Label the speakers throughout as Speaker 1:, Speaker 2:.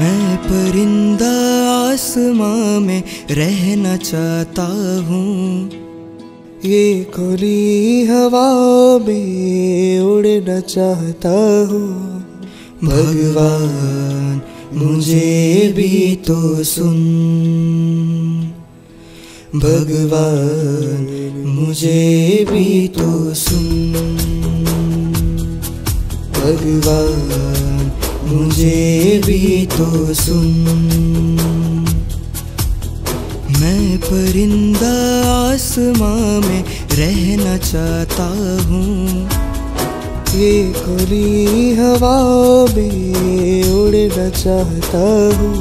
Speaker 1: मैं परिंदा आसमां में रहना चाहता हूँ,
Speaker 2: ये खुली हवाओं में उड़ना चाहता हूँ।
Speaker 1: भगवान मुझे भी तो सुन, भगवान मुझे भी तो सुन, भगवान मुझे भी तो सुन। मैं परिंदा आसमां में रहना चाहता हूँ,
Speaker 2: ये खुली हवाओं में उड़ना चाहता हूँ।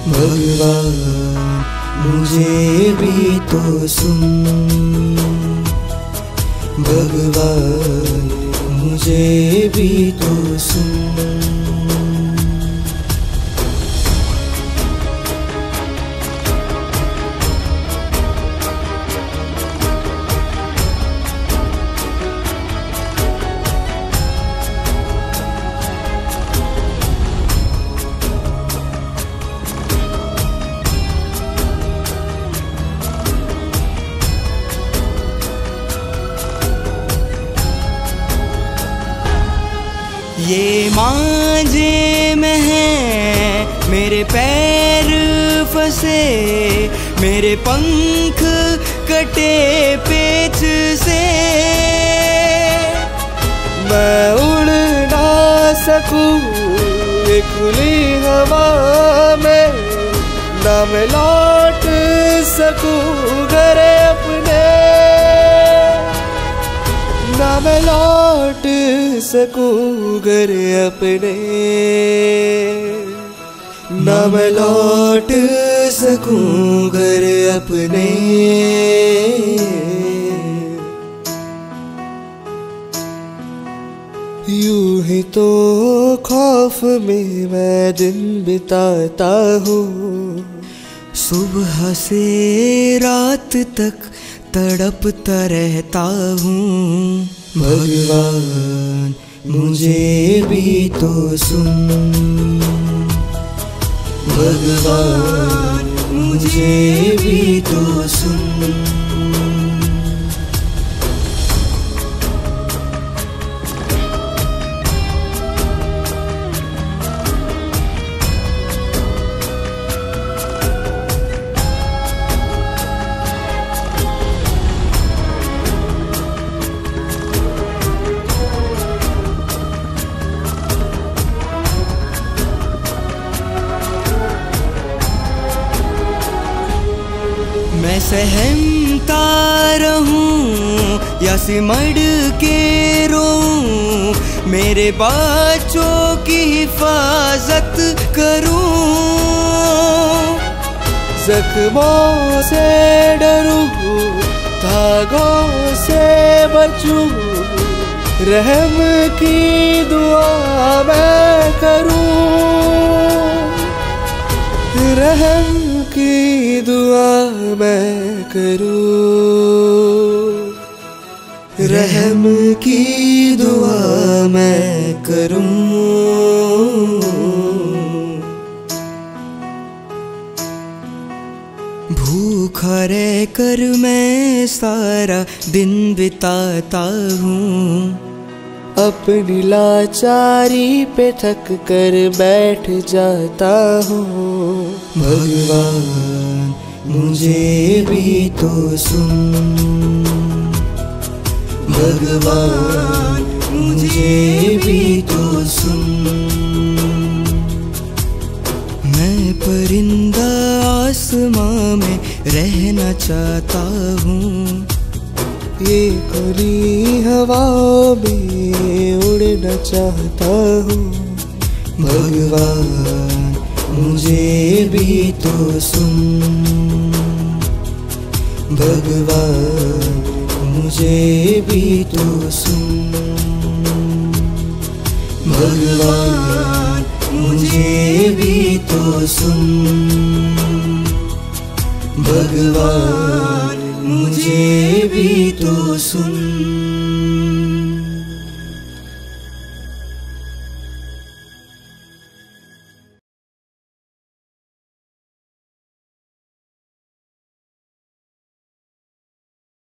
Speaker 1: भगवान मुझे भी तो सुन, भगवान मुझे भी तो सुन। ये मांझे में है मेरे पैर फंसे, मेरे पंख कटे पेच से।
Speaker 2: मैं उड़ ना सकूं ये खुली हवा में, ना मैं लौट सकूं घर अपने, ना मैं लौट सकूं घर अपने,
Speaker 1: ना मैं लौट सकूं घर अपने।
Speaker 2: यूं ही तो खौफ में मैं दिन बिताता हूँ,
Speaker 1: सुबह से रात तक तड़पता रहता हूँ। भगवान मुझे भी तो सुन, भगवान मुझे भी तो सुन। मैं सहमता रहूं या सिमट के रोऊं, मेरे बच्चों की हिफाजत करूं।
Speaker 2: जख्मों से डरूं, धागों से बचूं, रहम की दुआ मैं करूं, रहम की दुआ मैं करूं,
Speaker 1: रहम की दुआ मैं करूं। भूखा रह कर मैं सारा दिन बिताता हूँ,
Speaker 2: अपनी लाचारी पे थक कर बैठ जाता हूँ।
Speaker 1: भगवान मुझे भी तो सुन, भगवान मुझे भी तो सुन। मैं परिंदा आसमां में रहना चाहता हूँ,
Speaker 2: ये खुली हवाओं में उड़ना चाहता हूँ।
Speaker 1: भगवान मुझे भी तो सुन, भगवान मुझे भी तो सुन, भगवान मुझे भी तो सुन, भगवान मुझे भी तो सुन।